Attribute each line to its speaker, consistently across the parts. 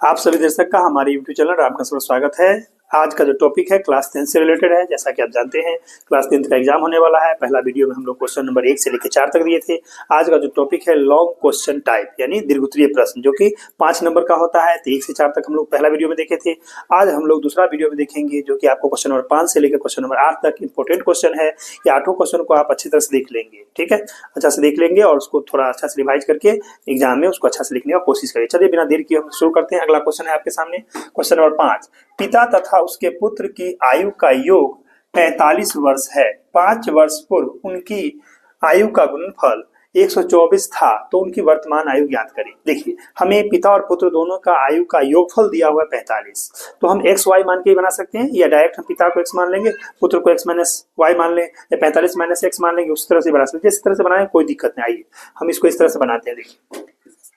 Speaker 1: आप सभी दर्शक का हमारे YouTube चैनल आपका स्वागत है। आज का जो टॉपिक है क्लास 10 से रिलेटेड है। जैसा कि आप जानते हैं क्लास 10 का एग्जाम होने वाला है। पहला वीडियो में हम लोग क्वेश्चन नंबर 1 से लेकर 4 तक दिए थे। आज का जो टॉपिक है लॉन्ग क्वेश्चन टाइप यानी दीर्घोत्तरीय प्रश्न, जो कि 5 नंबर का होता है। तो 1 से 4 तक हम लोग पहला वीडियो में देखे थे। आज हम लोग दूसरा वीडियो में देखेंगे, जो कि आपको क्वेश्चन नंबर 5 से लेकर क्वेश्चन नंबर 8 तक इंपॉर्टेंट क्वेश्चन है। ये 8 क्वेश्चन को आप अच्छी तरह से देख लेंगे, ठीक है, अच्छा से देख लेंगे और उसको थोड़ा अच्छा से रिवाइज करके एग्जाम में उसको अच्छा से लिखने का कोशिश करिए। चलिए बिना देर किए हम शुरू करते हैं। अगला क्वेश्चन है आपके सामने, क्वेश्चन नंबर 5। पिता तथा उसके पुत्र की आयु का योग 45 वर्ष है। 5 वर्ष पूर्व उनकी आयु का गुणनफल 124 था, तो उनकी वर्तमान आयु ज्ञात करें। देखिए, हमें पिता और पुत्र दोनों का आयु का योगफल दिया हुआ है 45, तो हम एक्स वाई मान के ही बना सकते हैं, या डायरेक्ट हम पिता को एक्स मान लेंगे, पुत्र को एक्स माइनस वाई मान लें, या 45 माइनस एक्स मान लेंगे। उस तरह से बना सकते हैं, जिस तरह से बनाए कोई दिक्कत नहीं। आइए हम इसको इस तरह से बनाते हैं। देखिए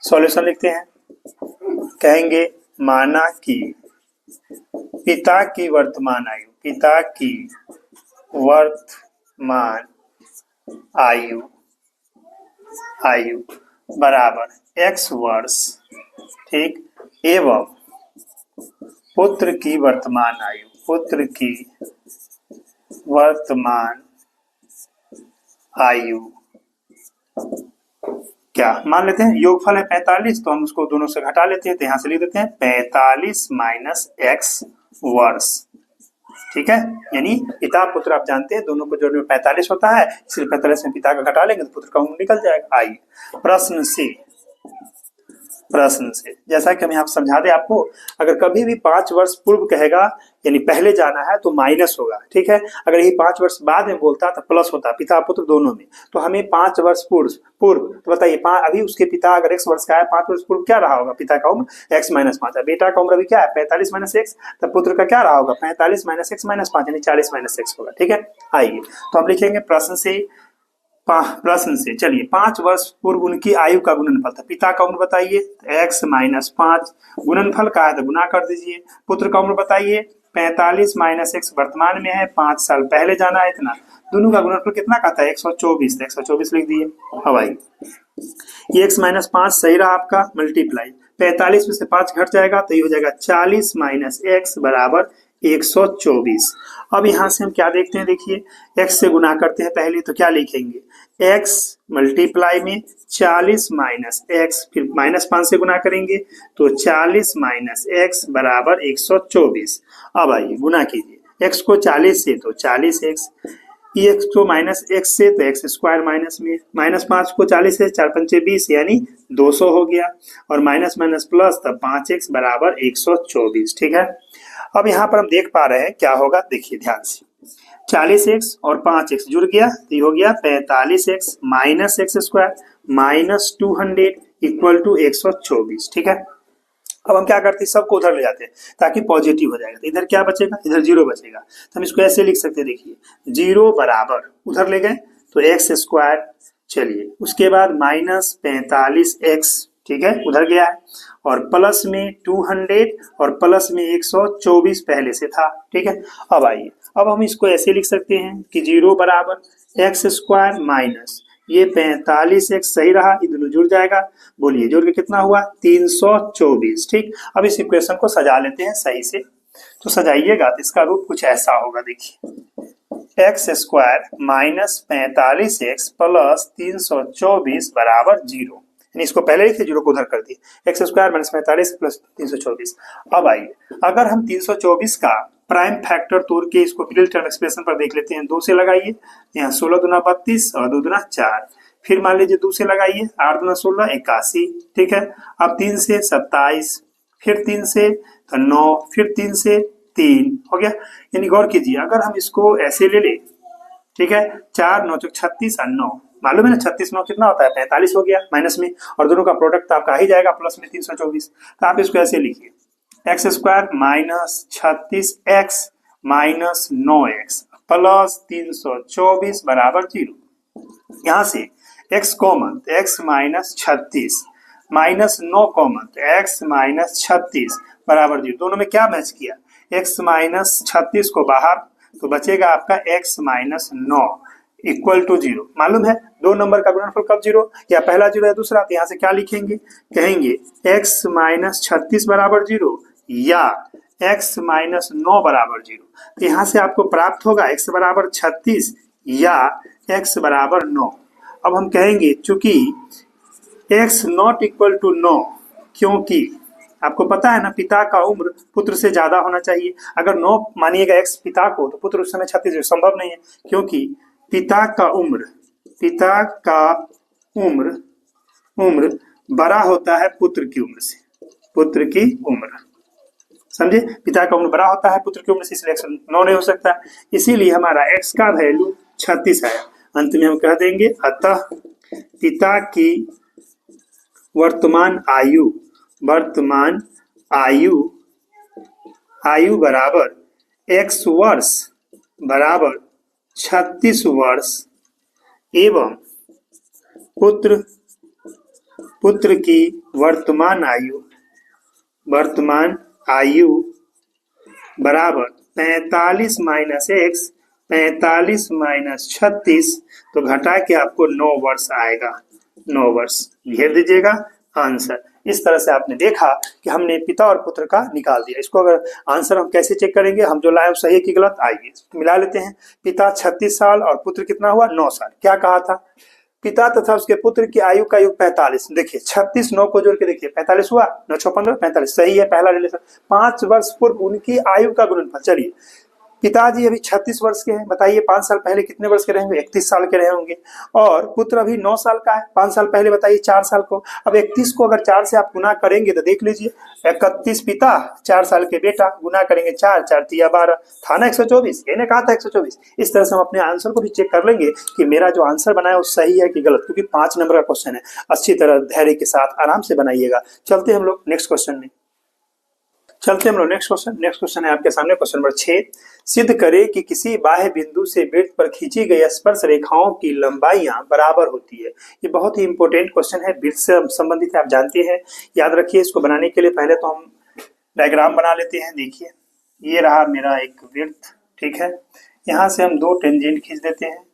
Speaker 1: सॉल्यूशन लिखते हैं। कहेंगे माना कि पिता की वर्तमान आयु बराबर x वर्ष, ठीक, एवं पुत्र की वर्तमान आयु क्या मान लेते हैं। योगफल है 45, तो हम उसको दोनों से घटा लेते हैं, तो यहां से लिख देते हैं 45 माइनस एक्स वर्ष, ठीक है। यानी पिता पुत्र आप जानते हैं दोनों को जोड़ने में 45 होता है, इसलिए 45 में पिता का घटा लेंगे तो पुत्र का उम्र निकल जाएगा। आइए प्रश्न से जैसा कि हम यहाँ समझा दें आपको, अगर कभी भी 5 वर्ष पूर्व कहेगा यानी पहले जाना है तो माइनस होगा, ठीक है। अगर ये 5 वर्ष बाद में बोलता तो प्लस होता, पिता पुत्र दोनों में। तो हमें 5 वर्ष पूर्व तो बताइए, अभी उसके पिता अगर x वर्ष का है, 5 वर्ष पूर्व क्या रहा होगा पिता का उम्र x माइनस 5 है। बेटा का उम्र अभी क्या है 45 माइनस एक्स, तब पुत्र का क्या रहा होगा 45 माइनस एक्स माइनस 5 यानी 40 माइनस एक्स होगा, ठीक है। आइए तो हम लिखेंगे प्रश्न से चलिए 5 वर्ष पूर्व उनकी आयु का गुणनफल था। पिता का उम्र बताइए, x माइनस 5, गुणनफल का है तो गुना कर दीजिए। पुत्र का उम्र बताइए, 45 माइनस एक्स वर्तमान में है, 5 साल पहले जाना है इतना। दोनों का गुणनफल कितना का था 124, 124 लिख दिए। अब आइए ये x माइनस 5 सही रहा आपका, मल्टीप्लाई 45 में से 5 घट जाएगा तो ये हो जाएगा 40 माइनस एक्स बराबर 124। अब यहां से हम क्या देखते हैं, देखिए x से गुना करते हैं पहले, तो क्या लिखेंगे x मल्टीप्लाई में 40 माइनस एक्स, फिर माइनस 5 से गुना करेंगे तो 40 माइनस एक्स बराबर 124। अब आइए गुना कीजिए, x को 40 से तो 40 एक्स, एक्स को माइनस एक्स से तो एक्स स्क्वायर माइनस में, माइनस 5 को 40 से 4 पंचे 20 यानी 200 हो गया, और माइनस माइनस प्लस तब 5x बराबर 124, ठीक है। अब यहाँ पर हम देख पा रहे हैं क्या होगा, देखिए ध्यान से, 40x और 5x जुड़ गया तो ये हो गया 45x minus x square minus 200 equal to 124, ठीक है। अब हम क्या करते हैं, सबको उधर ले जाते हैं ताकि पॉजिटिव हो जाएगा। तो इधर क्या बचेगा, इधर 0 बचेगा, तो हम इसको ऐसे लिख सकते हैं। देखिए 0 बराबर उधर ले गए तो एक्स स्क्वायर, चलिए उसके बाद माइनस 45x, ठीक है, उधर गया है, और प्लस में 200 और प्लस में 124 पहले से था, ठीक है। अब आइए, अब हम इसको ऐसे लिख सकते हैं कि 0 बराबर एक्स स्क्वायर माइनस ये 45x सही रहा, ये दोनों जुड़ जाएगा। बोलिए जोड़ के कितना हुआ 324, ठीक। अब इस इक्वेशन को सजा लेते हैं सही से, तो सजाइएगा तो इसका रूप कुछ ऐसा होगा। देखिए x square minus 45x plus 324 बराबर 0, इसको पहले लिखे, 0 को उधर कर दिए, एक्स स्क्वायर माइनस 45 प्लस 324। अब आइए अगर हम 324 का प्राइम फैक्टर तोड़ के इसको मिडिल टर्म एक्सप्रेशन पर देख लेते हैं, 2 से लगाइए, यहाँ 16 दूना 32 और 2 दूना 4, फिर मान लीजिए 2 से लगाइए, 8 दूना 16 81, ठीक है। अब 3 से 27, फिर 3 से तो 9, फिर 3 से 3 हो गया। यानी गौर कीजिए, अगर हम इसको ऐसे ले ले, ठीक है, 4 9 36 और 9, मालूम है ना 36 9 कितना होता है 45 हो गया माइनस में, और दोनों का प्रोडक्ट आपका आ ही जाएगा प्लस में 324। तो आप इसको ऐसे लिखिए, x square minus 36x minus 9x plus 324 बराबर 0। यहाँ से x कॉमन तो x माइनस 36 माइनस 9 कॉमन तो x माइनस 36 बराबर 0। दोनों में क्या मैच किया, x माइनस 36 को बाहर तो बचेगा आपका x माइनस 9, इक्वल टू 0। मालूम है दो नंबर का गुणनफल कब 0, या पहला 0 या दूसरा, तो यहाँ से क्या लिखेंगे, कहेंगे x माइनस 36 बराबर 0 या x माइनस 9 बराबर 0। तो यहाँ से आपको प्राप्त होगा x बराबर 36 या x बराबर 9। अब हम कहेंगे चूंकि x नॉट इक्वल टू 9, क्योंकि आपको पता है ना पिता का उम्र पुत्र से ज्यादा होना चाहिए। अगर 9 मानिएगा x पिता को, तो पुत्र उस समय 36 संभव नहीं है, क्योंकि पिता का उम्र बड़ा होता है पुत्र की उम्र से। पुत्र की उम्र, समझे, पिता का उम्र बड़ा होता है पुत्र की उम्र से, इसलिए x 9 नहीं हो सकता। इसीलिए हमारा x का वैल्यू 36 आया। अंत में हम कह देंगे अतः पिता की वर्तमान आयु बराबर x वर्ष बराबर 36 वर्ष एवं पुत्र की वर्तमान आयु बराबर 45 माइनस x, 45 माइनस 36, तो घटा के आपको 9 वर्ष आएगा। 9 वर्ष घेर दीजिएगा आंसर। इस तरह से आपने देखा कि हमने पिता और पुत्र का निकाल दिया। इसको अगर आंसर हम कैसे चेक करेंगे, हम जो लाए सही है कि गलत, आइए तो मिला लेते हैं। पिता 36 साल और पुत्र कितना हुआ, 9 साल। क्या कहा था, पिता तथा उसके पुत्र की आयु का योग 45। देखिए 36 9 को जोड़ के देखिए 45 हुआ, 9 6 15 45, सही है पहला रिलेशन। 5 वर्ष पूर्व उनकी आयु का गुणनफल। चलिए पिताजी अभी 36 वर्ष के हैं, बताइए 5 साल पहले कितने वर्ष के रहे होंगे, 31 साल के रहे होंगे। और पुत्र अभी 9 साल का है, 5 साल पहले बताइए 4 साल को। अब 31 को अगर 4 से आप गुना करेंगे तो देख लीजिए 31 पिता, 4 साल के बेटा, गुना करेंगे 4 4 तिया 12, था ना 124, मैंने कहा था 124। इस तरह से हम अपने आंसर को भी चेक कर लेंगे कि मेरा जो आंसर बनाया वो सही है कि गलत, क्योंकि 5 नंबर का क्वेश्चन है। अच्छी तरह धैर्य के साथ आराम से बनाइएगा। चलते हम लोग नेक्स्ट क्वेश्चन में। नेक्स्ट क्वेश्चन है आपके सामने, क्वेश्चन नंबर 6। सिद्ध करें कि किसी बाह्य बिंदु से वृत्त पर खींची गई स्पर्श रेखाओं की लंबाइयां बराबर होती है। ये बहुत ही इंपॉर्टेंट क्वेश्चन है, वृत्त से संबंधित है, आप जानते हैं। याद रखिए, इसको बनाने के लिए पहले तो हम डायग्राम बना लेते हैं। देखिए ये रहा मेरा एक वृत्त, ठीक है। यहाँ से हम 2 टेंजेंट खींच देते हैं।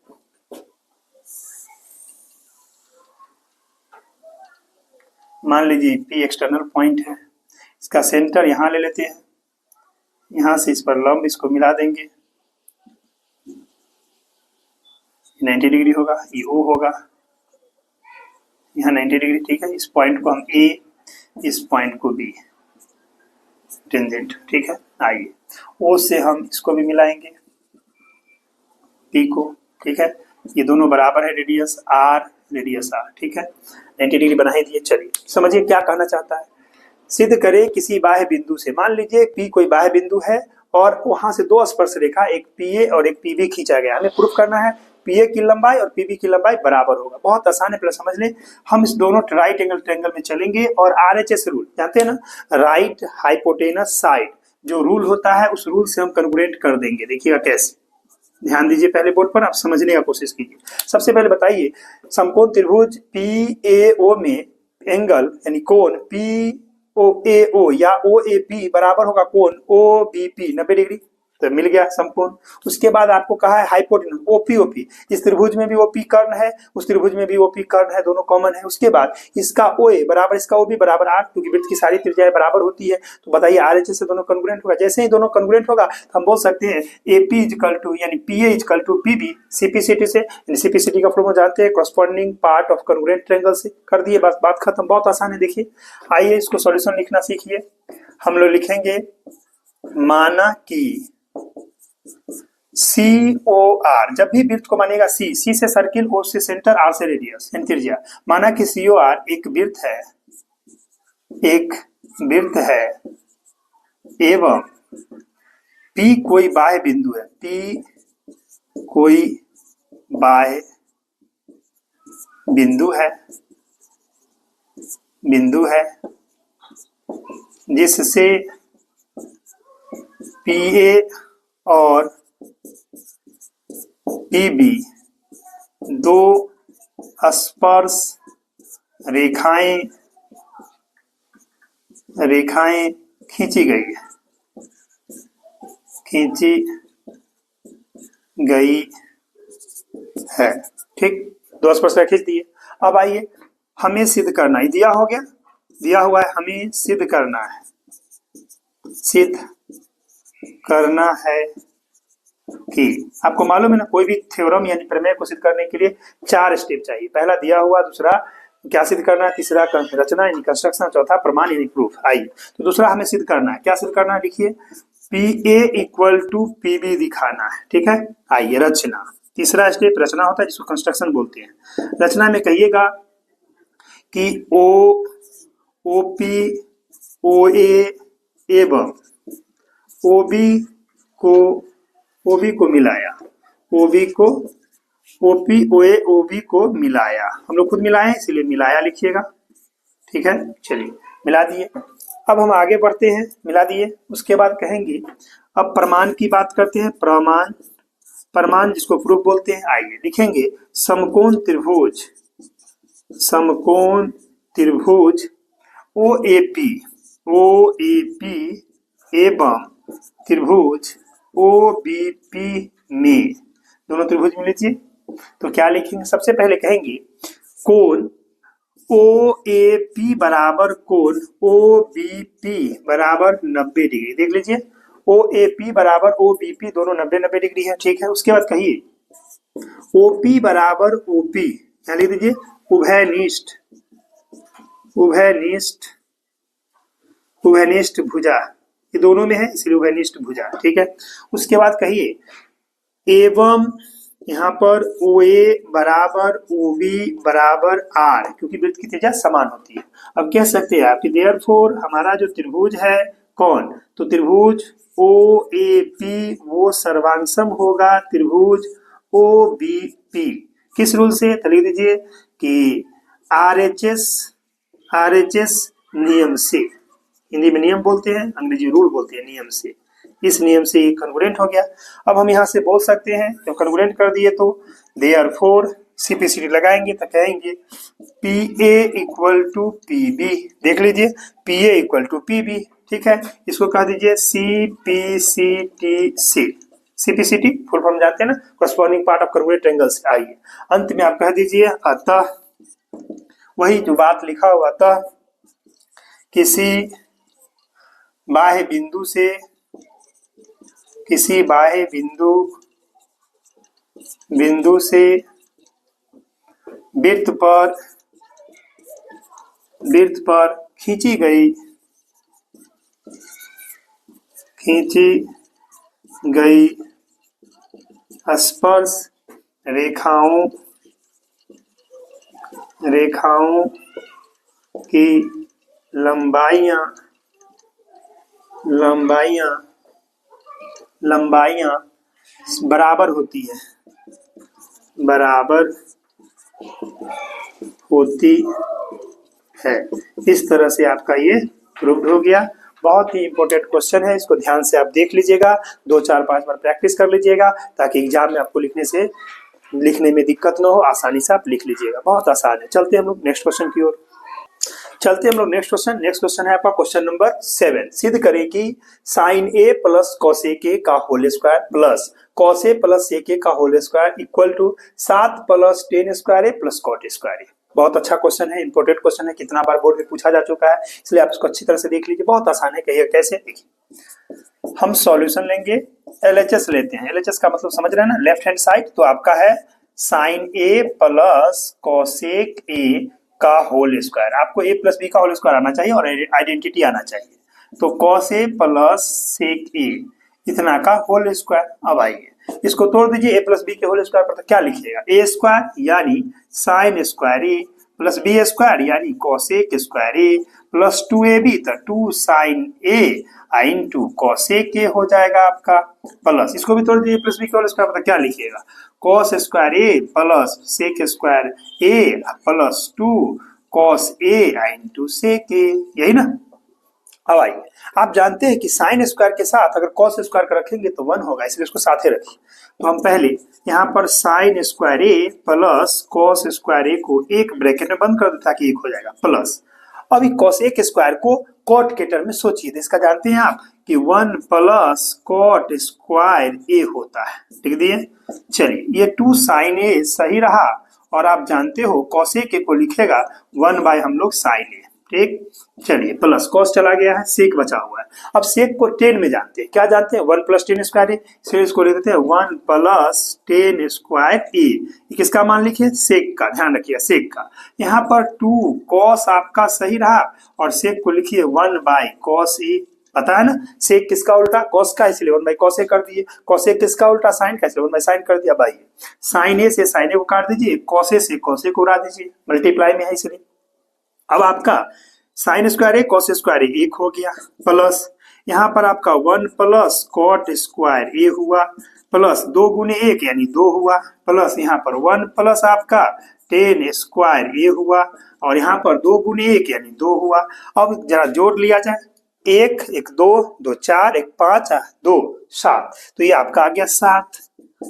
Speaker 1: मान लीजिए P एक्सटर्नल पॉइंट है, इसका सेंटर यहाँ ले लेते हैं, यहाँ से इस पर लंब इसको मिला देंगे, 90 डिग्री होगा, ये O होगा, यहाँ 90 डिग्री, ठीक है। इस पॉइंट को हम A, इस पॉइंट को B, टेंजेंट, ठीक है। आइए O से हम इसको भी मिलाएंगे P को, ठीक है। ये दोनों बराबर है, रेडियस R, रेडियस R, ठीक है। 90 डिग्री बना ही दिए। चलिए समझिए क्या कहना चाहता है। सिद्ध करें किसी बाह्य बिंदु से, मान लीजिए P कोई बाह्य बिंदु है और वहां से 2 स्पर्श रेखा, एक PA और एक PB खींचा गया। हमें प्रूफ करना है PA की लंबाई और PB की लंबाई बराबर होगा। बहुत आसान है, पहले समझ लें। हम इस दोनों राइट एंगल ट्रायंगल में चलेंगे और RHS रूल जानते हैं ना, राइट हाइपोटेनस साइड जो रूल होता है, उस रूल से हम कन्ग्रुएंट कर देंगे। देखिएगा कैसे, ध्यान दीजिए पहले बोर्ड पर, आप समझने का कोशिश कीजिए। सबसे पहले बताइए समकोण त्रिभुज PAO में एंगल यानी कोण POAO या OAP बराबर होगा कोण OBP 90 डिग्री, तो मिल गया समकोण। उसके बाद आपको कहा है हाइपोटेनस OPOP, इस त्रिभुज में भी OP कर्ण है, उस त्रिभुज में भी OP कर्ण है, दोनों कॉमन है। उसके बाद इसका OA बराबर इसका OB बराबर 8, क्योंकि वृत्त की सारी त्रिज्याएं बराबर होती है। तो बताइए RHS से दोनों कन्ग्रुएंट होगा। जैसे ही दोनों कन्ग्रुएंट होगा तो हम बोल सकते हैं AP इक्वल टू यानी PA equal to PB CPCT से, यानी CPCT का फॉर्मूला जानते हैं, corresponding part of congruent triangle से। कर दिए, बात खत्म। बहुत आसान है। देखिए आइए इसको सॉल्यूशन लिखना सीखिए। हम लोग लिखेंगे माना कि COR, जब भी वृत्त को मानेगा C से सर्किल, O से सेंटर, R से रेडियस यानी त्रिज्या। माना कि COR एक वृत्त है एवं P कोई बाह्य बिंदु है, P कोई बाह्य बिंदु है जिससे PA और PB 2 स्पर्श रेखाएं खींची गई है। ठीक, 2 स्पर्शरेखा खींच दिए। अब आइए, हमें सिद्ध करना है, दिया हो गया, दिया हुआ है, हमें सिद्ध करना है, सिद्ध करना है कि आपको मालूम है ना, कोई भी थ्योरम यानी प्रमेय को सिद्ध करने के लिए 4 स्टेप चाहिए। पहला दिया हुआ, दूसरा क्या सिद्ध करना है, तीसरा रचना यानी कंस्ट्रक्शन, चौथा प्रमाण यानी प्रूफ। आइए, तो दूसरा हमें सिद्ध करना है, क्या सिद्ध करना है, लिखिए PA इक्वल टू PB दिखाना है। ठीक है, आइए रचना, तीसरा स्टेप रचना होता है जिसको कंस्ट्रक्शन बोलते हैं। रचना में कहिएगा कि OP OA एवं OB को मिलाया, OB को OP OA OB को मिलाया, हम लोग खुद मिलाए हैं इसलिए मिलाया लिखिएगा। ठीक है, चलिए मिला दिए। अब हम आगे बढ़ते हैं, मिला दिए, उसके बाद कहेंगे अब प्रमाण की बात करते हैं। प्रमाण जिसको प्रूफ बोलते हैं। आइए लिखेंगे समकोण त्रिभुज, समकोण त्रिभुज OAP एवं त्रिभुज OBP में, दोनों त्रिभुज में लीजिए, तो क्या लिखेंगे, सबसे पहले कहेंगे कोण OAP बराबर कोण OBP बराबर 90 डिग्री। देख लीजिए, OAP बराबर OBP दोनों 90-90 डिग्री है। ठीक है, उसके बाद कहिए OP बराबर OP, क्या लिख दीजिए, उभयनिष्ठ भुजा, ये दोनों में है इसलिए उभयनिष्ठ भुजा। ठीक है, उसके बाद कहिए एवं यहाँ पर OA बराबर OB बराबर R, क्योंकि वृत्त की त्रिज्या समान होती है। अब कह सकते हैं आपकी देयरफॉर हमारा जो त्रिभुज है कौन, तो त्रिभुज OAP वो सर्वांगसम होगा त्रिभुज OBP। किस रूल से, तो लिख दीजिए कि RHS नियम से, हिंदी में नियम बोलते हैं, अंग्रेजी रूल बोलते हैं नियम से, इस नियम से कन्वर्जेंट हो गया। अब हम यहाँ से बोल सकते हैं, जब कन्वर्जेंट कर दिए तो देयरफॉर CPCT लगाएंगे तो कहेंगे PA इक्वल टू PB। देख लीजिए PA इक्वल टू PB। ठीक है, इसको कह दीजिए CPCT फुल फॉर्म जानते हैं ना, corresponding part of convergent triangle से। आइए अंत में आप कह दीजिए अतः, वही जो बात लिखा हुआ, अतः किसी बाह्य बिंदु से, किसी बाह्य बिंदु से वृत्त पर खींची गई स्पर्श रेखाओं की लंबाइयां बराबर होती है, इस तरह से आपका ये प्रूव्ड हो गया। बहुत ही इंपॉर्टेंट क्वेश्चन है, इसको ध्यान से आप देख लीजिएगा, 2 4 5 बार प्रैक्टिस कर लीजिएगा ताकि एग्जाम में आपको लिखने में दिक्कत ना हो, आसानी से आप लिख लीजिएगा, बहुत आसान है। चलते हैं हम लोग नेक्स्ट क्वेश्चन की ओर। नेक्स्ट क्वेश्चन है आपका क्वेश्चन नंबर 7। सिद्ध करें कि sin A plus cos A का whole square plus cos A plus AK का whole square equal to 7 plus 10 square A plus cot square A। बहुत अच्छा क्वेश्चन है, इंपॉर्टेंट क्वेश्चन है, कितना बार बोर्ड में पूछा जा चुका है, इसलिए आप इसको अच्छी तरह से देख लीजिए, बहुत आसान है। कहिए कैसे, देखिए हम सॉल्यूशन लेंगे, LHS लेते हैं। LHS का मतलब समझ रहे हैं ना, लेफ्ट हैंड साइड, तो आपका है sin A plus cosec A का होल स्क्वायर। आपको A प्लस B का होल स्क्वायर आना चाहिए और आइडेंटिटी आना चाहिए, तो cos A plus sec A इतना का होल स्क्वायर। अब आइए इसको तोड़ दीजिए A प्लस B के होल स्क्वायर पर, तो क्या लिखिएगा, A स्क्वायर यानी sine square A plus B square यानी cosec square A plus 2AB, तो 2 sin A into cosec A हो जाएगा आपका, प्लस इसको भी तोड़ दीजिए प्लस B के होल स्क्वायर पर, तो क्या लिखिएगा, cos square A plus sec square A plus 2 cos A into sec A, यही ना। अब आइए, आप जानते हैं कि साइन स्क्वायर के साथ अगर cos स्क्वायर का रखेंगे तो 1 होगा, इसलिए उसको साथ ही रखिए। तो हम पहले यहाँ पर sine square A plus cos square A को एक ब्रैकेट में बंद कर दो ताकि 1 हो जाएगा, प्लस अभी cos A के स्क्वायर को cot के टर्म में सोचिए, तो इसका जानते हैं आप कि 1 प्लस कॉट स्क्वायर ए होता है। लिख दिए। चलिए ये 2 साइन ए सही रहा, और आप जानते हो कॉसेक ए को लिखेगा 1 बाय हम लोग साइन ए। ठीक, चलिए प्लस कॉस चला गया है, सेक बचा हुआ है। अब सेक को 10 में जानते हैं, क्या जानते हैं? 1 प्लस 10 स्क्वायर ए, इसलिए इसको लिख देते हैं 1 प्लस 10 स्क्वायर ए। किसका मान लिखिए? सेक का, ध्यान रखिए सेक का। यहाँ पर 2 कॉस आपका सही रहा, और सेक को लिखिए 1 बाय कॉस ए। पता है ना सेक किसका उल्टा? कॉस का, इसलिए 1 बाय कॉस ए कर दिए। कॉस ए किसका उल्टा? साइन का, इसलिए 1 बाय साइन कर दिया। भाई साइन ए से साइन ए को काट दीजिए, कॉस ए से कॉस ए को उड़ा दीजिए, मल्टीप्लाई में है इसलिए। अब आपका साइन स्क्वायर ए कॉस स्क्वायर ए 1 हो गया, प्लस यहाँ पर आपका 1 प्लस कॉट स्क्वायर ए हुआ, प्लस 2 गुने 1 यानी 2 हुआ, प्लस यहाँ पर 1 प्लस आपका 10 स्क्वायर ए हुआ, और यहाँ पर 2 गुने 1 यानी 2 हुआ। अब जरा जोड़ लिया जाए, 1 1 2 2 4 1 5 2 7, तो ये आपका आ गया 7।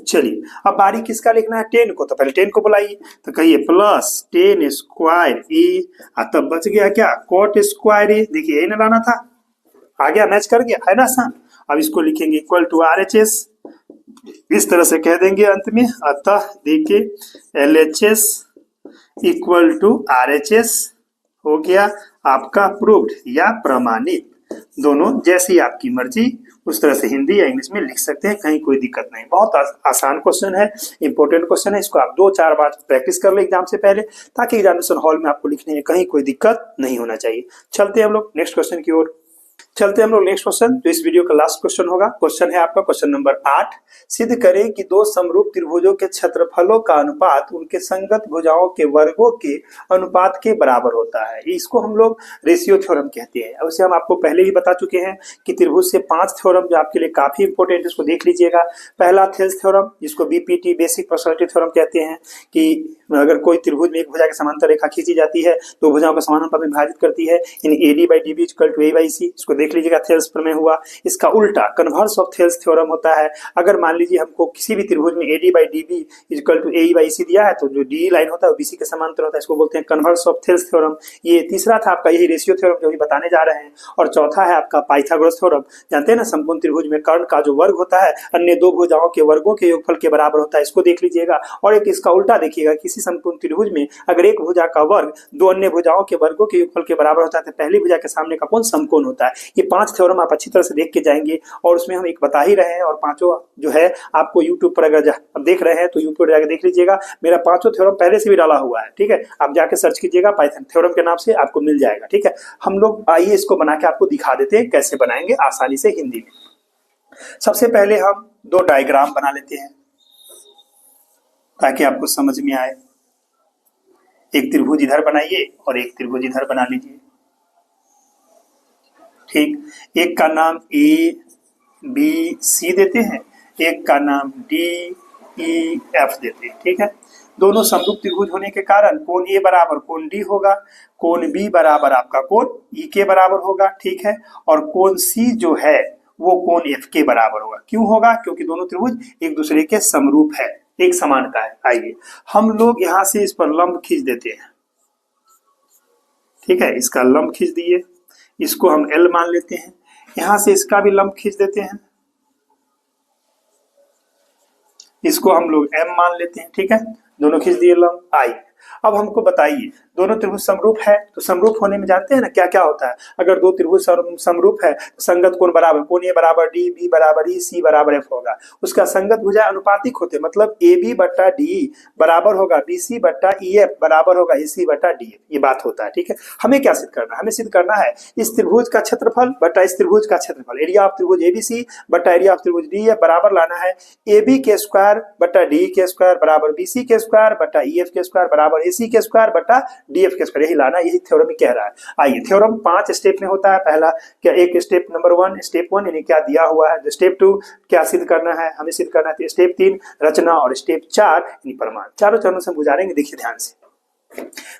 Speaker 1: चलिए अब बारी किसका लिखना है? 10 को, तो पहले 10 को बुलाइए, तो कहिए प्लस 10 स्क्वायर ए, तब बच गया क्या? कॉट स्क्वायर ए। देखिए ये ना लाना था, आ गया, मैच कर गया, है ना आसान। अब इसको लिखेंगे इक्वल टू RHS, इस तरह से कह देंगे अंत में। अतः देखिए LHS इक्वल टू RHS हो गया आपका प्रूव्ड या प्रमाणित। दोनों जैसी आपकी मर्जी उस तरह से हिंदी या इंग्लिश में लिख सकते हैं, कहीं कोई दिक्कत नहीं। बहुत आसान क्वेश्चन है, इंपॉर्टेंट क्वेश्चन है। इसको आप 2-4 बार प्रैक्टिस कर ले एग्जाम से पहले, ताकि एग्जामिनेशन हॉल में आपको लिखने में कहीं कोई दिक्कत नहीं होना चाहिए। चलते हैं हम लोग नेक्स्ट क्वेश्चन की ओर। चलते हैं हम लोग नेक्स्ट क्वेश्चन, तो इस वीडियो का लास्ट क्वेश्चन होगा। क्वेश्चन है आपका क्वेश्चन नंबर 8। सिद्ध करें कि 2 समरूप त्रिभुजों के क्षेत्रफलों का अनुपात उनके संगत भुजाओं के वर्गों के अनुपात के बराबर होता है। इसको हम लोग रेशियो थ्योरम कहते हैं। अब इसे हम आपको पहले ही बता चुके हैं कि त्रिभुज से 5 थ्योरम जो आपके लिए काफी इंपॉर्टेंट है, इसको देख लीजिएगा। पहला थेल्स थ्योरम, जिसको BPT बेसिक पर्सनालिटी थ्योरम कहते हैं, कि अगर कोई त्रिभुज में एक भुजा के समांतर रेखा खींची जाती है तो भुजाओं को समानांतर में विभाजित करती है, यानी AD by DB equal to A by C। इसको देख लीजिएगा, थेल्स प्रमेय हुआ। इसका उल्टा कन्वर्स ऑफ थेल्स थ्योरम होता है। अगर मान लीजिए हमको किसी भी त्रिभुज में AD by DB equal to AE by C दिया है, तो जो DE लाइन होता है वो BC के समांतर होता है, इसको बोलते हैं कन्वर्स ऑफ थेल्स थ्योरम। ये तीसरा था आपका यही रेशियो थ्योरम जो भी बताने जा रहे हैं। और चौथा है आपका पाइथागोरस थ्योरम। जानते हैं ना, समकोण त्रिभुज में कर्ण का जो वर्ग होता है अन्य 2 भुजाओं के वर्गों के योगफल के बराबर होता है, इसको देख लीजिएगा। और एक इसका उल्टा देखिएगा, किसी समकोण त्रिभुज में अगर एक भुजा का वर्ग 2 अन्य भुजाओं के वर्गों के योगफल के बराबर होता है, तो पहली भुजा के सामने का कोण समकोण होता है। ये 5 थ्योरम आप अच्छी तरह से देख के जाएंगे, और उसमें हम एक बता ही रहे हैं, और पांचों जो है आपको यूट्यूब पर अगर देख रहे हैं तो यूट्यूब पर जाकर देख लीजिएगा। मेरा 5 थ्योरम पहले से भी डाला हुआ है, ठीक है, आप जाके सर्च कीजिएगा पाइथन थ्योरम के नाम से, आपको मिल जाएगा। ठीक है, हम लोग आइए इसको बना के आपको दिखा देते हैं कैसे बनाएंगे आसानी से हिंदी में। सबसे पहले हम 2 डायग्राम बना लेते हैं ताकि आपको समझ में आए। एक त्रिभुज इधर बनाइए और एक त्रिभुज इधर बना लीजिए। ठीक, एक का नाम ABC देते हैं, एक का नाम DEF देते हैं। ठीक है, दोनों समरूप त्रिभुज होने के कारण कोण A बराबर कोण D होगा, कोण B बराबर आपका कोण E के बराबर होगा। ठीक है, और कोण C जो है वो कोण F के बराबर होगा। क्यों होगा? क्योंकि दोनों त्रिभुज एक दूसरे के समरूप है, एक समानता है। आइए हम लोग यहां से इस पर लंब खींच देते हैं। ठीक है, इसका लंब खींच दिए, इसको हम L मान लेते हैं। यहां से इसका भी लंब खींच देते हैं, इसको हम लोग M मान लेते हैं। ठीक है, दोनों खींच दिए लंब। आई अब हमको बताइए, दोनों त्रिभुज समरूप है, तो समरूप होने में जानते हैं ना क्या क्या होता है। अगर 2 त्रिभुज समरूप है तो संगत कोण बराबर, कोण A बराबर D, B बराबर E, C बराबर F होगा। उसका संगत भुजा अनुपातिक होते, मतलब AB बट्टा DE बराबर होगा BC बट्टा EF बराबर होगा AC बट्टा DF। ये बात होता है। ठीक है, हमें क्या सिद्ध करना है? हमें सिद्ध करना है इस त्रिभुज का क्षेत्रफल बट्टा इस त्रिभुज का क्षेत्रफल, एरिया ऑफ त्रिभुज ABC बट्टा एरिया ऑफ त्रिभुज DF बराबर लाना है AB के स्क्वायर बट्टा DE के स्क्वायर बराबर BC के स्क्वायर बट्टा EF के स्क्वायर बराबर AC के स्क्वायर बट्टा DF के स्क्वायर। यही लाना, यही थ्योरम कह रहा है। आइए, थ्योरम 5 स्टेप में होता है। पहला क्या, एक स्टेप नंबर 1 स्टेप 1 यानी क्या दिया हुआ है। स्टेप 2 क्या सिद्ध करना है, हमें सिद्ध करना है। स्टेप 3 रचना, और स्टेप 4 यानी प्रमाण। चारों चरणों से गुजारेंगे। देखिए ध्यान से,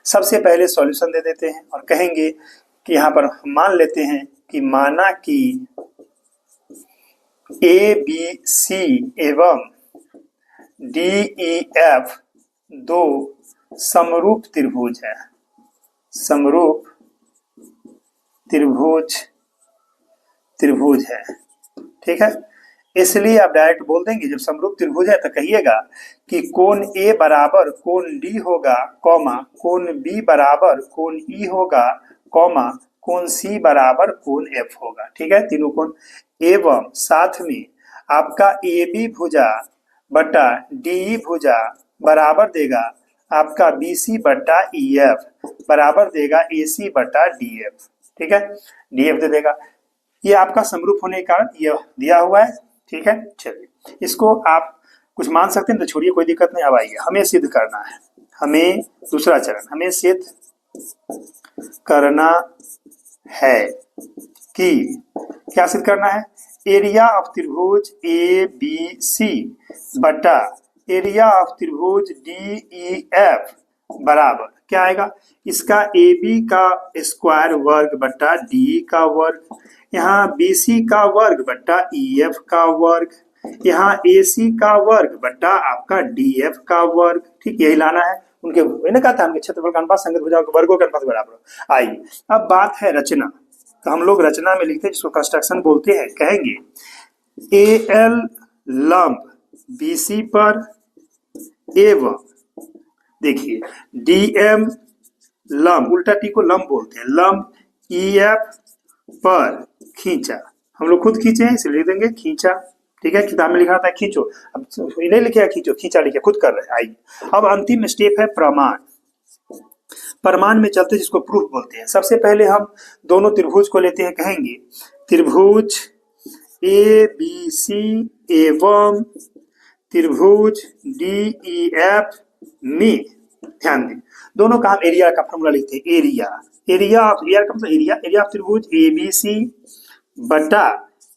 Speaker 1: सबसे पहले सॉल्यूशन दे देते हैं और कहेंगे कि यहाँ पर मान लेते हैं कि माना कि ABC एवं DEF 2 समरूप त्रिभुज है। समरूप त्रिभुज है। ठीक है, इसलिए आप डायरेक्ट बोल देंगे जब समरूप त्रिभुज है तो कहिएगा कि कोण ए बराबर कोण डी होगा, कॉमा कोण बी बराबर कोण ई होगा, कॉमा कोण सी बराबर कोण एफ होगा। ठीक है, तीनों कोण, एवं साथ में आपका ए बी भुजा बटा डी भुजा बराबर देगा आपका बी सी बटा ई एफ बराबर देगा ए सी बटा डी एफ। ठीक है, डी एफ दे देगा। ये आपका समरूप होने के कारण ये दिया हुआ है। ठीक है, चलिए इसको आप कुछ मान सकते हैं तो छोड़िए, कोई दिक्कत नहीं। अब आइए, हमें सिद्ध करना है, हमें दूसरा चरण, हमें सिद्ध करना है कि क्या सिद्ध करना है, एरिया ऑफ त्रिभुज ए बी सी बटा एरिया ऑफ त्रिभुज डी ई एफ बराबर क्या आएगा, इसका ए बी का स्क्वायर वर्ग बटा डी का वर्ग, यहाँ बी सी का वर्ग बटा ई एफ का वर्ग, यहाँ ए सी का वर्ग बटा आपका डी एफ का वर्ग। ठीक, यही लाना है। उनके मैंने कहा था उनके क्षेत्रफल का अनुपात संगत भुजाओं के वर्गों के अनुपात बराबर। आइए अब बात है रचना, तो हम लोग रचना में लिखते हैं जिसको कंस्ट्रक्शन बोलते हैं। कहेंगे ए एल लंब बी सी पर एवं देखिए डी एम लंब, उल्टा टी को लंब बोलते हैं, लंब ई एफ पर खींचा, हम लोग खुद खींचे हैं इसलिए लिख देंगे खींचा। ठीक है, किताब में लिखा था खींचो, अब नहीं लिखे खींचो, खींचा लिखे, खुद कर रहे हैं। आइए अब अंतिम स्टेप है प्रमाण। प्रमाण में चलते जिसको प्रूफ बोलते हैं। सबसे पहले हम दोनों त्रिभुज को लेते हैं, कहेंगे त्रिभुज ए बी सी एवं त्रिभुज डी ई एफ में, ध्यान दें दोनों का हम एरिया का फॉर्मूला लिखते हैं, एरिया ऑफ, एरिया का मतलब एरिया ऑफ त्रिभुज ए बी सी बटा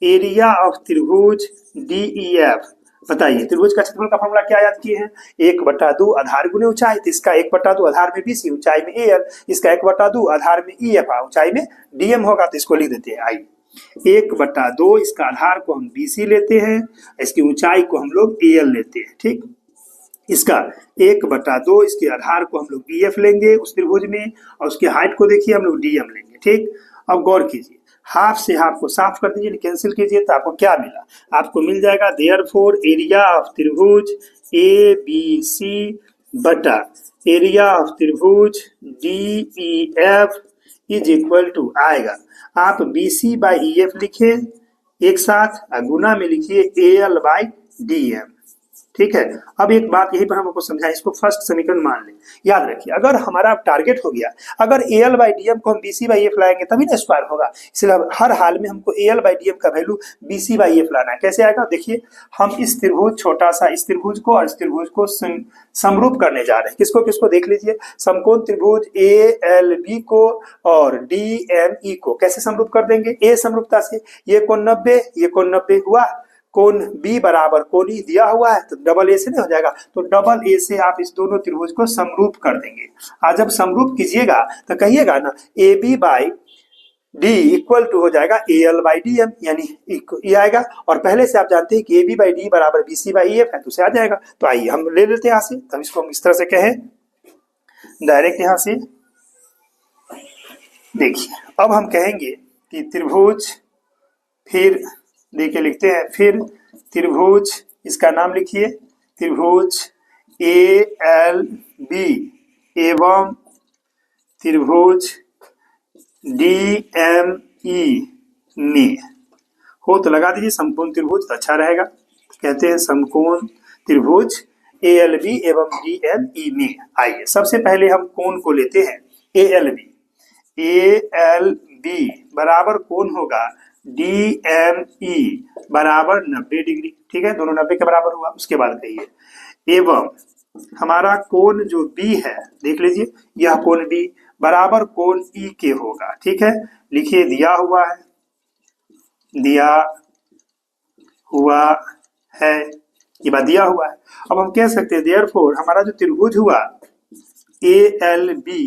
Speaker 1: एरिया ऑफ त्रिभुज डी ई एफ। बताइए त्रिभुज का क्षेत्रफल का फॉर्मूला क्या याद किए हैं, 1/2 आधार गुने ऊंचाई, तो इसका 1/2 आधार में बीसी, ऊंचाई में एल, इसका 1/2 आधार में ई एफ, ऊंचाई में डीएम होगा, तो इसको लिख देते हैं। आइए 1/2 इसका आधार को हम बीसी लेते हैं, इसकी ऊंचाई को हम लोग एल लेते हैं। ठीक, इसका 1/2 इसके आधार को हम लोग ई एफ लेंगे उस त्रिभुज में, और उसके हाइट को देखिए हम लोग डीएम लेंगे। ठीक, अब गौर कीजिए, हाफ से हाफ को साफ कर दीजिए, कैंसिल कीजिए, तो आपको क्या मिला, आपको मिल जाएगा देयरफॉर एरिया ऑफ त्रिभुज ए बी सी बटा एरिया ऑफ त्रिभुज D E F is equal to आएगा, आप B C by E F लिखिए एक साथ, गुना में लिखिए A L by D M. ठीक है, अब एक बात यही पर हम आपको समझाएं, इसको फर्स्ट समीकरण मान लें। याद रखिए अगर हमारा टारगेट हो गया, अगर A L by D M को हम बी सी बाई एफ लाएंगे तभी ना स्क्वायर होगा, इसलिए हर हाल में हमको A L by D M का value B C by F लाना है। कैसे आएगा, देखिए हम इस त्रिभुज छोटा सा इस त्रिभुज को और इस त्रिभुज को समरूप करने जा रहे हैं। किसको किसको देख लीजिए, समकोण त्रिभुज ए एल बी को और डी एम ई को कैसे समरूप कर देंगे, ए समरूपता से, ये कोण 90, ये कोण 90 हुआ, कोण बी बराबर कोण ई दिया हुआ है तो डबल ए से नहीं हो जाएगा, तो डबल ए से आप इस दोनों त्रिभुज को समरूप कर देंगे। आज जब समरूप कीजिएगा तो कहिएगा ना A B by D equal to हो जाएगा A L by D M, यानी ये आएगा, और पहले से आप जानते हैं कि ए बी बाई डी बराबर बी सी बाई एफ है, तो उसे आ जाएगा। तो आइए हम ले लेते हैं यहाँ से, तब इसको हम इस तरह से कहें डायरेक्ट यहाँ से। देखिए अब हम कहेंगे कि त्रिभुज, फिर देखिए लिखते हैं, फिर त्रिभुज, इसका नाम लिखिए त्रिभुज ए एल बी एवं त्रिभुज डी एम ई में हो तो लगा दीजिए समकोण त्रिभुज, तो अच्छा रहेगा। कहते हैं समकोण त्रिभुज ए एल बी एवं डी एम ई में। आइए सबसे पहले हम कोण को लेते हैं, ए एल बी बराबर कोण होगा डी एम ई बराबर 90 डिग्री। ठीक है, दोनों 90 के बराबर हुआ। उसके बाद कहिए एवं हमारा कोण जो बी है, देख लीजिए यह कोण बी बराबर कोण ई के होगा। ठीक है, लिखिए दिया हुआ है, दिया हुआ है, ये बात दिया हुआ है। अब हम कह सकते हैं देयरफॉर हमारा जो त्रिभुज हुआ ए एल बी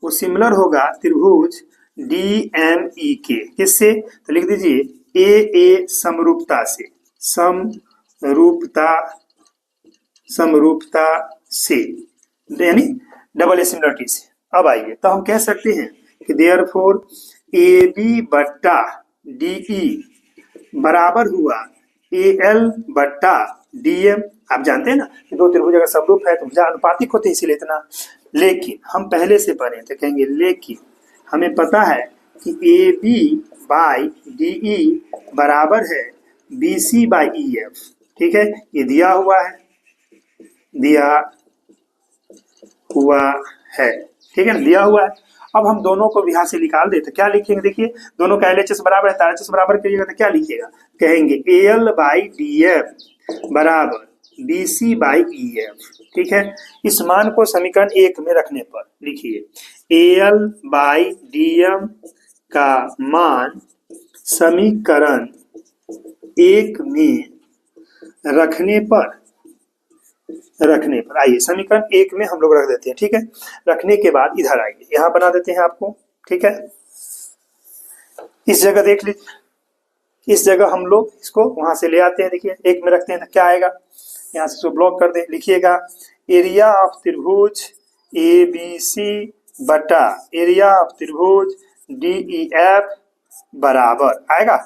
Speaker 1: वो सिमिलर होगा त्रिभुज डी एम ई के, किससे, तो लिख दीजिए ए समरूपता से, समरूपता से यानी डबल ए सिमिलरिटी से। अब आइए तो हम कह सकते हैं कि देयरफॉर ए बी बट्टा डी ई बराबर हुआ AL बट्टा DM। आप जानते हैं ना कि दो त्रिभुज अगर समरूप है तो भुजा अनुपातिक होते हैं, इसीलिए इतना। लेकिन हम पहले से पढ़े तो कहेंगे लेकिन हमें पता है कि AB बाई DE बराबर है BC बाई EF। ठीक है, ये दिया हुआ है, दिया हुआ है, ठीक है ना, दिया हुआ है। अब हम दोनों को यहाँ से निकाल देते, क्या लिखेंगे? देखिए दोनों का LHS बराबर है, RHS बराबर करिएगा तो क्या लिखिएगा? कहेंगे AL बाई DM बराबर BC बाई EF। ठीक है, इस मान को समीकरण 1 में रखने पर लिखिए AL बाई DM का मान समीकरण 1 में रखने पर आइए समीकरण 1 में हम लोग रख देते हैं। ठीक है, रखने के बाद इधर आइए, यहाँ बना देते हैं आपको। ठीक है, इस जगह देख लीजिए, इस जगह हम लोग इसको वहां से ले आते हैं। देखिए 1 में रखते हैं तो क्या आएगा, यहाँ से इसको ब्लॉक कर दे, लिखिएगा एरिया ऑफ त्रिभुज ABC बटा एरिया ऑफ त्रिभुज DEF बराबर आएगा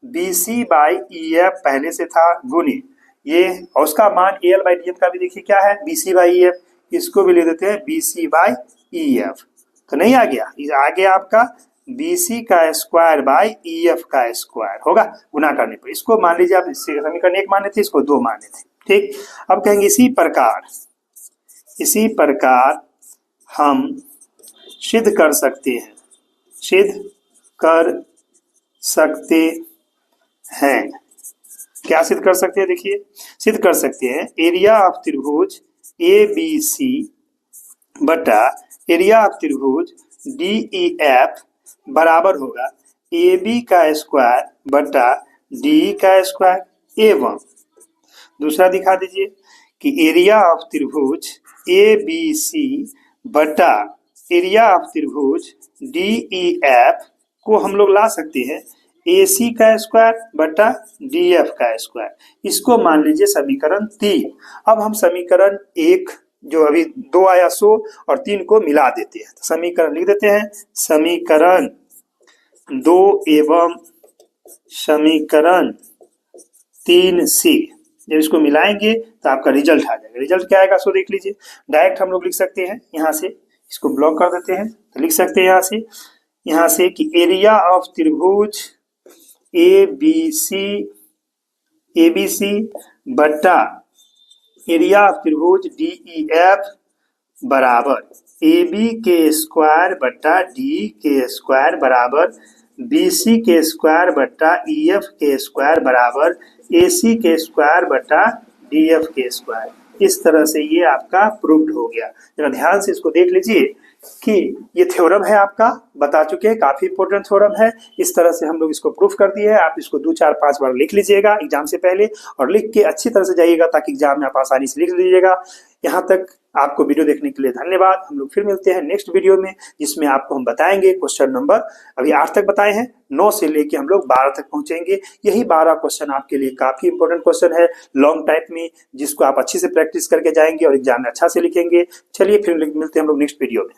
Speaker 1: BC बाई EF पहले से था गुने ये, और उसका मान AL बाई DM का भी देखिए क्या है BC बाई EF, इसको भी ले देते हैं BC बाई EF। तो नहीं आ गया, आ गया आपका BC का स्क्वायर बाई EF का स्क्वायर होगा गुना करने पर। इसको मान लीजिए आप समीकरण 1 माने थे, इसको 2 माने थे। ठीक, अब कहेंगे इसी प्रकार हम सिद्ध कर सकते हैं, क्या सिद्ध कर सकते हैं? देखिए सिद्ध कर सकते हैं एरिया ऑफ त्रिभुज ABC बटा एरिया ऑफ त्रिभुज DEF बराबर होगा AB का स्क्वायर बटा DE का स्क्वायर। एवं दूसरा दिखा दीजिए कि एरिया ऑफ त्रिभुज ABC बटा एरिया ऑफ त्रिभुज DEF को हम लोग ला सकते हैं AC का स्क्वायर बटा DF का स्क्वायर। इसको मान लीजिए समीकरण 3। अब हम समीकरण 1 जो अभी 2 आया सो और 3 को मिला देते हैं, तो समीकरण लिख देते हैं समीकरण 2 एवं समीकरण 3C। जब इसको मिलाएंगे तो आपका रिजल्ट आ जाएगा। रिजल्ट क्या आएगा सो देख लीजिए, डायरेक्ट हम लोग लिख सकते हैं, यहाँ से इसको ब्लॉक कर देते हैं तो लिख सकते हैं यहाँ से कि एरिया ऑफ त्रिभुज ABC बटा एरिया ऑफ त्रिभुज DEF बराबर AB के स्क्वायर बटा DE के स्क्वायर बराबर BC के स्क्वायर बटा EF के स्क्वायर बराबर AC के स्क्वायर बटा DF के स्क्वायर। इस तरह से ये आपका प्रूव्ड हो गया। जरा ध्यान से इसको देख लीजिए कि ये थ्योरम है, आपका बता चुके हैं, काफी इंपॉर्टेंट थ्योरम है। इस तरह से हम लोग इसको प्रूफ कर दिए हैं। आप इसको 2, 4, 5 बार लिख लीजिएगा एग्जाम से पहले, और लिख के अच्छी तरह से जाइएगा ताकि एग्जाम में आप आसानी से लिख लीजिएगा। यहाँ तक आपको वीडियो देखने के लिए धन्यवाद। हम लोग फिर मिलते हैं नेक्स्ट वीडियो में, जिसमें आपको हम बताएंगे क्वेश्चन नंबर, अभी 8 तक बताए हैं, 9 से लेके हम लोग 12 तक पहुंचेंगे। यही 12 क्वेश्चन आपके लिए काफी इंपॉर्टेंट क्वेश्चन है लॉन्ग टाइप में, जिसको आप अच्छे से प्रैक्टिस करके जाएंगे और एग्जाम में अच्छा से लिखेंगे। चलिए फिर मिलते हैं हम लोग नेक्स्ट वीडियो में।